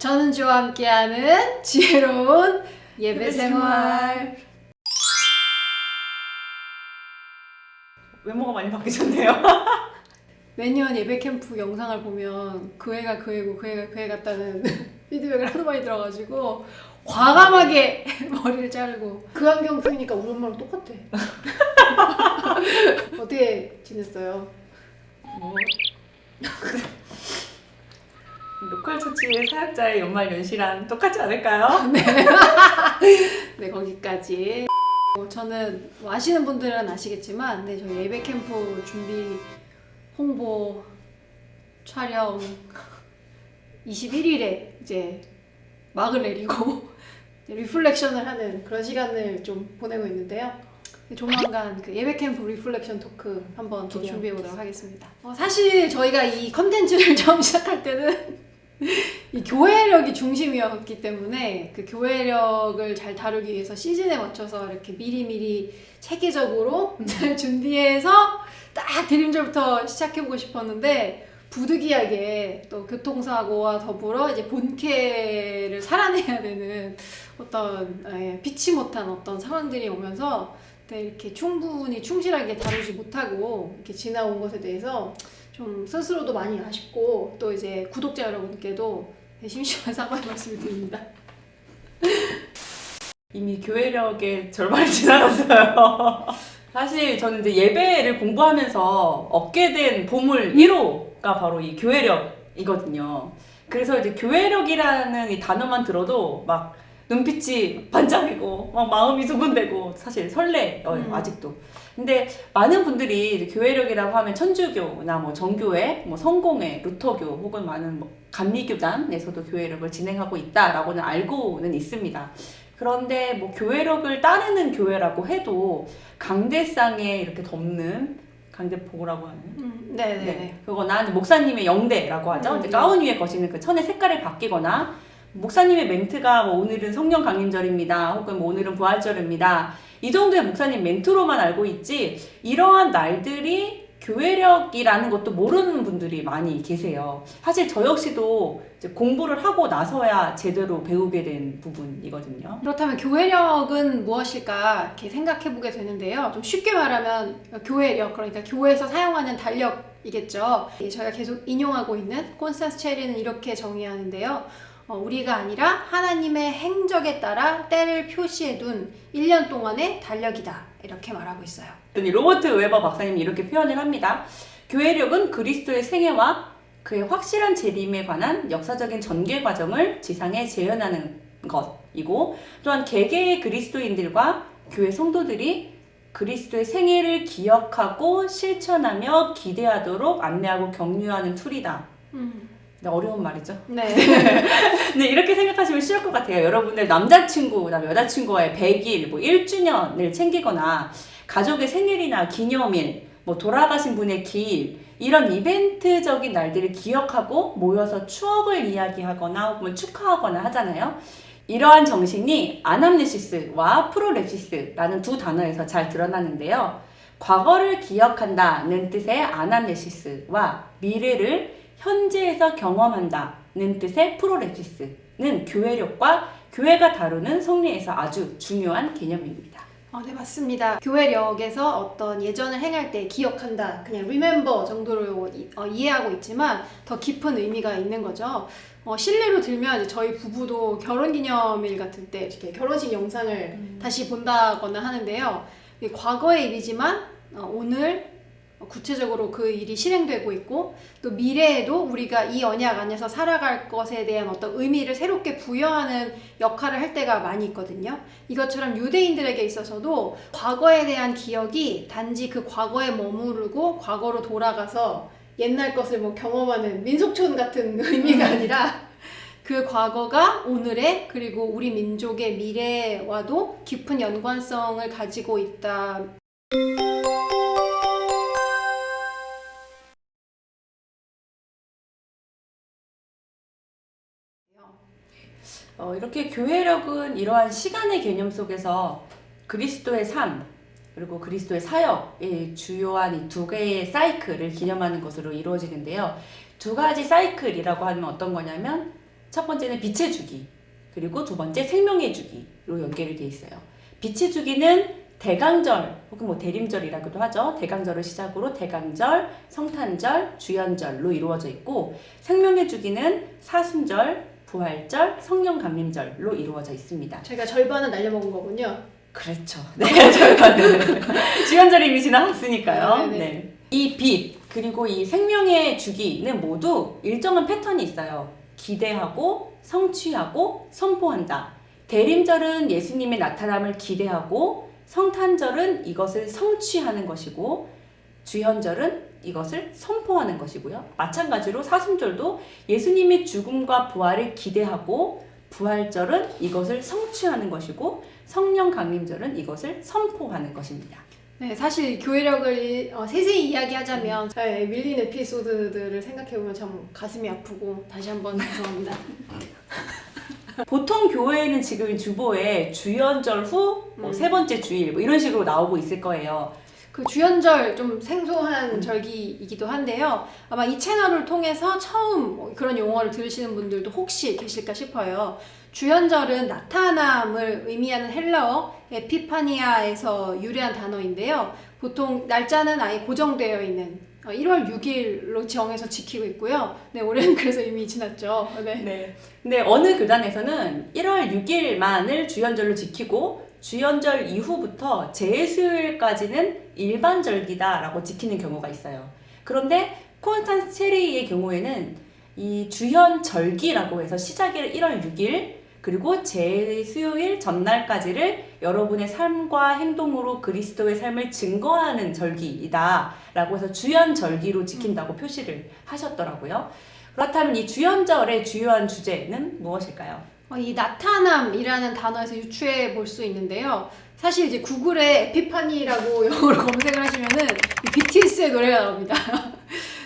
전은주와 함께하는 지혜로운 예배생활. 외모가 많이 바뀌셨네요. 매년 예배 캠프 영상을 보면 그 애가 그 애고 그 애가 그 애 같다는 피드백을 하도 많이 들어가지고 과감하게 머리를 자르고 그 안경 쓰니까 우리 엄마랑 똑같아. 어떻게 지냈어요? 뭐 로컬 처치의 사역자의 연말 연시랑 똑같지 않을까요? 네, 거기까지. 저는 아시는 분들은 아시겠지만 네, 저희 예배 캠프 준비 홍보 촬영 21일에 이제 막을 내리고 리플렉션을 하는 그런 시간을 좀 보내고 있는데요. 조만간 그 예배 캠프 리플렉션 토크 한번 더 준비해 보도록 하겠습니다. 사실 저희가 이 컨텐츠를 처음 시작할 때는 이 교회력이 중심이었기 때문에 그 교회력을 잘 다루기 위해서 시즌에 맞춰서 이렇게 미리미리 체계적으로 잘 준비해서 딱 대림절부터 시작해보고 싶었는데 부득이하게 또 교통사고와 더불어 이제 본캐를 살아내야 되는 어떤 피치 못한 어떤 상황들이 오면서 이렇게 충분히 충실하게 다루지 못하고 이렇게 지나온 것에 대해서 좀 스스로도 많이 아쉽고 또 이제 구독자 여러분께도 심심한 사과의 말씀을 드립니다. 이미 교회력의 절반이 지나갔어요. 사실 저는 이제 예배를 공부하면서 얻게 된 보물 1호가 바로 이 교회력이거든요. 그래서 이제 교회력이라는 이 단어만 들어도 막 눈빛이 반짝이고 막 마음이 두근대고 사실 설레요, 아직도. 근데 많은 분들이 이제 교회력이라고 하면 천주교나 뭐 정교회, 뭐 성공회, 루터교 혹은 많은 뭐 감리교단에서도 교회력을 진행하고 있다라고는 알고는 있습니다. 그런데 뭐 교회력을 따르는 교회라고 해도 강대상에 이렇게 덮는 강대포라고 하는 네네네. 그거나 목사님의 영대라고 하죠. 이제 가운 위에 거시는 그 천의 색깔이 바뀌거나 목사님의 멘트가 뭐 오늘은 성령 강림절입니다. 혹은 뭐 오늘은 부활절입니다. 이 정도의 목사님 멘트로만 알고 있지 이러한 날들이 교회력이라는 것도 모르는 분들이 많이 계세요. 사실 저 역시도 이제 공부를 하고 나서야 제대로 배우게 된 부분이거든요. 그렇다면 교회력은 무엇일까 이렇게 생각해 보게 되는데요. 좀 쉽게 말하면 교회력, 그러니까 교회에서 사용하는 달력이겠죠. 저희가 계속 인용하고 있는 콘스탄스 체리는 이렇게 정의하는데요. 우리가 아니라 하나님의 행적에 따라 때를 표시해둔 1년 동안의 달력이다. 이렇게 말하고 있어요. 로버트 웨버 박사님이 이렇게 표현을 합니다. 교회력은 그리스도의 생애와 그의 확실한 재림에 관한 역사적인 전개 과정을 지상에 재현하는 것이고 또한 개개의 그리스도인들과 교회 성도들이 그리스도의 생애를 기억하고 실천하며 기대하도록 안내하고 격려하는 툴이다. 어려운 말이죠. 네. 네, 이렇게 생각하시면 쉬울 것 같아요. 여러분들 남자친구, 그다음에 여자친구와의 100일, 뭐 1주년을 챙기거나 가족의 생일이나 기념일, 뭐 돌아가신 분의 기일 이런 이벤트적인 날들을 기억하고 모여서 추억을 이야기하거나 혹은 축하하거나 하잖아요. 이러한 정신이 아남네시스와 프로랩시스라는 두 단어에서 잘 드러나는데요. 과거를 기억한다는 뜻의 아남네시스와 미래를 현재에서 경험한다는 뜻의 프로랩시스는 교회력과 교회가 다루는 성리에서 아주 중요한 개념입니다. 네, 맞습니다. 교회력에서 어떤 예전을 행할 때 기억한다, 그냥 remember 정도로 이해하고 있지만 더 깊은 의미가 있는 거죠. 실례로 들면 이제 저희 부부도 결혼기념일 같은 때 이렇게 결혼식 영상을 다시 본다거나 하는데요. 과거의 일이지만 오늘 구체적으로 그 일이 실행되고 있고 또 미래에도 우리가 이 언약 안에서 살아갈 것에 대한 어떤 의미를 새롭게 부여하는 역할을 할 때가 많이 있거든요. 이것처럼 유대인들에게 있어서도 과거에 대한 기억이 단지 그 과거에 머무르고 과거로 돌아가서 옛날 것을 뭐 경험하는 민속촌 같은 의미가 아니라 그 과거가 오늘의 그리고 우리 민족의 미래와도 깊은 연관성을 가지고 있다. 이렇게 교회력은 이러한 시간의 개념 속에서 그리스도의 삶 그리고 그리스도의 사역의 주요한 이 두 개의 사이클을 기념하는 것으로 이루어지는데요. 두 가지 사이클이라고 하면 어떤 거냐면 첫 번째는 빛의 주기, 그리고 두 번째 생명의 주기로 연결이 돼 있어요. 빛의 주기는 대강절 혹은 뭐 대림절이라고도 하죠. 대강절을 시작으로 대강절, 성탄절, 주연절로 이루어져 있고, 생명의 주기는 사순절, 부활절, 성령강림절로 이루어져 있습니다. 저희가 절반은 날려먹은 거군요. 그렇죠. 네, 절반은 주연절 이미 지나갔으니까요. 네네. 네. 이 빛 그리고 이 생명의 주기는 모두 일정한 패턴이 있어요. 기대하고 성취하고 선포한다. 대림절은 예수님의 나타남을 기대하고, 성탄절은 이것을 성취하는 것이고, 주현절은 이것을 선포하는 것이고요. 마찬가지로 사순절도 예수님의 죽음과 부활을 기대하고, 부활절은 이것을 성취하는 것이고, 성령 강림절은 이것을 선포하는 것입니다. 네, 사실 교회력을 세세히 이야기하자면 밀린 에피소드들을 생각해보면 참 가슴이 아프고 다시 한번 죄송합니다. 보통 교회에는 지금 주보에 주연절 후 세 번째 주일 뭐 이런 식으로 나오고 있을 거예요. 그 주연절 좀 생소한 절기이기도 한데요. 아마 이 채널을 통해서 처음 그런 용어를 들으시는 분들도 혹시 계실까 싶어요. 주연절은 나타남을 의미하는 헬라어 에피파니아에서 유래한 단어인데요. 보통 날짜는 아예 고정되어 있는 1월 6일로 정해서 지키고 있고요. 네, 올해는 그래서 이미 지났죠. 네. 네. 근데 어느 교단에서는 1월 6일만을 주연절로 지키고, 주연절 이후부터 제수요일까지는 일반절기다라고 지키는 경우가 있어요. 그런데 콘스탄스 체리의 경우에는 이 주연절기라고 해서 시작일 1월 6일 그리고 제수요일 전날까지를 여러분의 삶과 행동으로 그리스도의 삶을 증거하는 절기이다 라고 해서 주연절기로 지킨다고 표시를 하셨더라고요. 그렇다면 이 주연절의 주요한 주제는 무엇일까요? 이 나타남이라는 단어에서 유추해 볼 수 있는데요. 사실 이제 구글에 에피파니라고 영어로 검색을 하시면은 BTS의 노래가 나옵니다.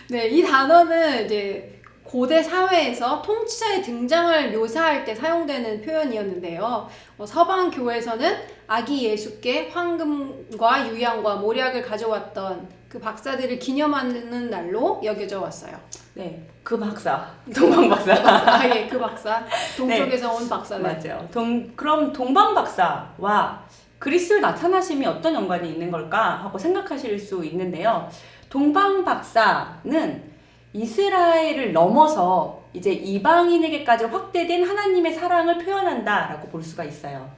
네, 이 단어는 이제 고대 사회에서 통치자의 등장을 묘사할 때 사용되는 표현이었는데요. 서방 교회에서는 아기 예수께 황금과 유향과 모략을 가져왔던 그 박사들을 기념하는 날로 여겨져 왔어요. 네, 그 박사, 동방 박사. 예, 그 박사. 동쪽에서 온 박사. 맞아요. 그럼 동방 박사와 그리스도의 나타나심이 어떤 연관이 있는 걸까 하고 생각하실 수 있는데요. 동방 박사는 이스라엘을 넘어서 이제 이방인에게까지 확대된 하나님의 사랑을 표현한다라고 볼 수가 있어요.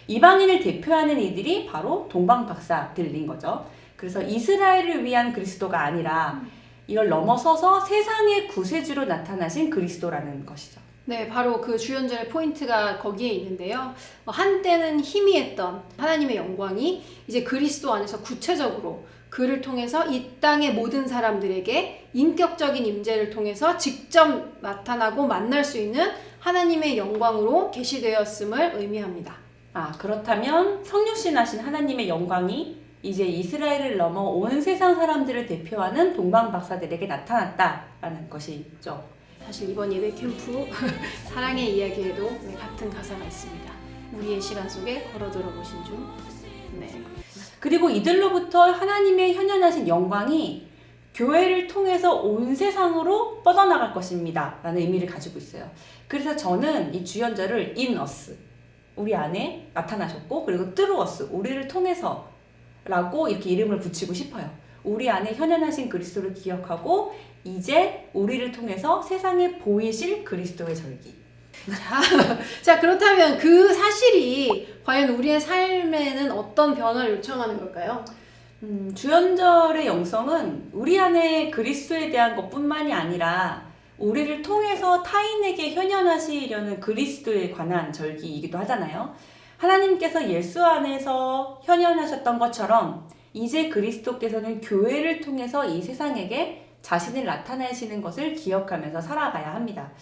이방인을 대표하는 이들이 바로 동방 박사들인 거죠. 그래서 이스라엘을 위한 그리스도가 아니라 이걸 넘어서서 세상의 구세주로 나타나신 그리스도라는 것이죠. 네, 바로 그 주연절의 포인트가 거기에 있는데요. 한때는 희미했던 하나님의 영광이 이제 그리스도 안에서 구체적으로 그를 통해서 이 땅의 모든 사람들에게 인격적인 임재를 통해서 직접 나타나고 만날 수 있는 하나님의 영광으로 계시되었음을 의미합니다. 그렇다면 성육신하신 하나님의 영광이 이제 이스라엘을 넘어 온 세상 사람들을 대표하는 동방 박사들에게 나타났다라는 것이죠. 사실 이번 예배 캠프 사랑의 이야기에도 같은 가사가 있습니다. 우리의 시간 속에 걸어들어 보신 중. 네. 그리고 이들로부터 하나님의 현현하신 영광이 교회를 통해서 온 세상으로 뻗어나갈 것입니다 라는 의미를 가지고 있어요. 그래서 저는 이 주연절을 in us, 우리 안에 나타나셨고, 그리고 through us, 우리를 통해서 라고 이렇게 이름을 붙이고 싶어요. 우리 안에 현현하신 그리스도를 기억하고 이제 우리를 통해서 세상에 보이실 그리스도의 절기. 자, 그렇다면 그 사실이 과연 우리의 삶에는 어떤 변화를 요청하는 걸까요? 주연절의 영성은 우리 안에 그리스도에 대한 것뿐만이 아니라 우리를 통해서 타인에게 현현하시려는 그리스도에 관한 절기이기도 하잖아요. 하나님께서 예수 안에서 현현하셨던 것처럼 이제 그리스도께서는 교회를 통해서 이 세상에게 자신을 나타내시는 것을 기억하면서 살아가야 합니다.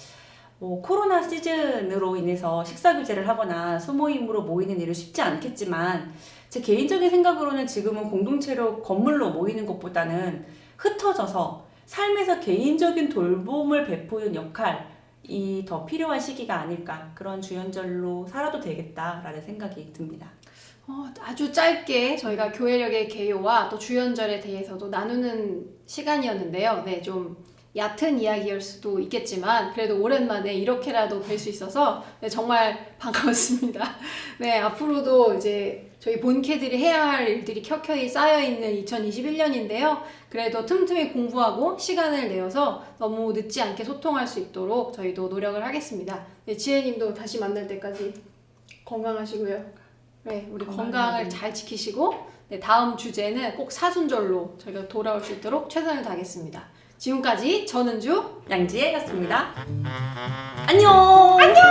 코로나 시즌으로 인해서 식사 규제를 하거나 소모임으로 모이는 일은 쉽지 않겠지만 제 개인적인 생각으로는 지금은 공동체로 건물로 모이는 것보다는 흩어져서 삶에서 개인적인 돌봄을 베푸는 역할이 더 필요한 시기가 아닐까, 그런 주연절로 살아도 되겠다라는 생각이 듭니다. 아주 짧게 저희가 교회력의 개요와 또 주연절에 대해서도 나누는 시간이었는데요. 네, 좀 얕은 이야기일 수도 있겠지만 그래도 오랜만에 이렇게라도 뵐 수 있어서 네, 정말 반가웠습니다. 네, 앞으로도 이제 저희 본캐들이 해야 할 일들이 켜켜이 쌓여있는 2021년인데요. 그래도 틈틈이 공부하고 시간을 내어서 너무 늦지 않게 소통할 수 있도록 저희도 노력을 하겠습니다. 네, 지혜님도 다시 만날 때까지 건강하시고요. 네, 우리 건강을 잘 지키시고 네, 다음 주제는 꼭 사순절로 저희가 돌아올 수 있도록 최선을 다하겠습니다. 지금까지 전은주 양지혜였습니다. 안녕! 안녕!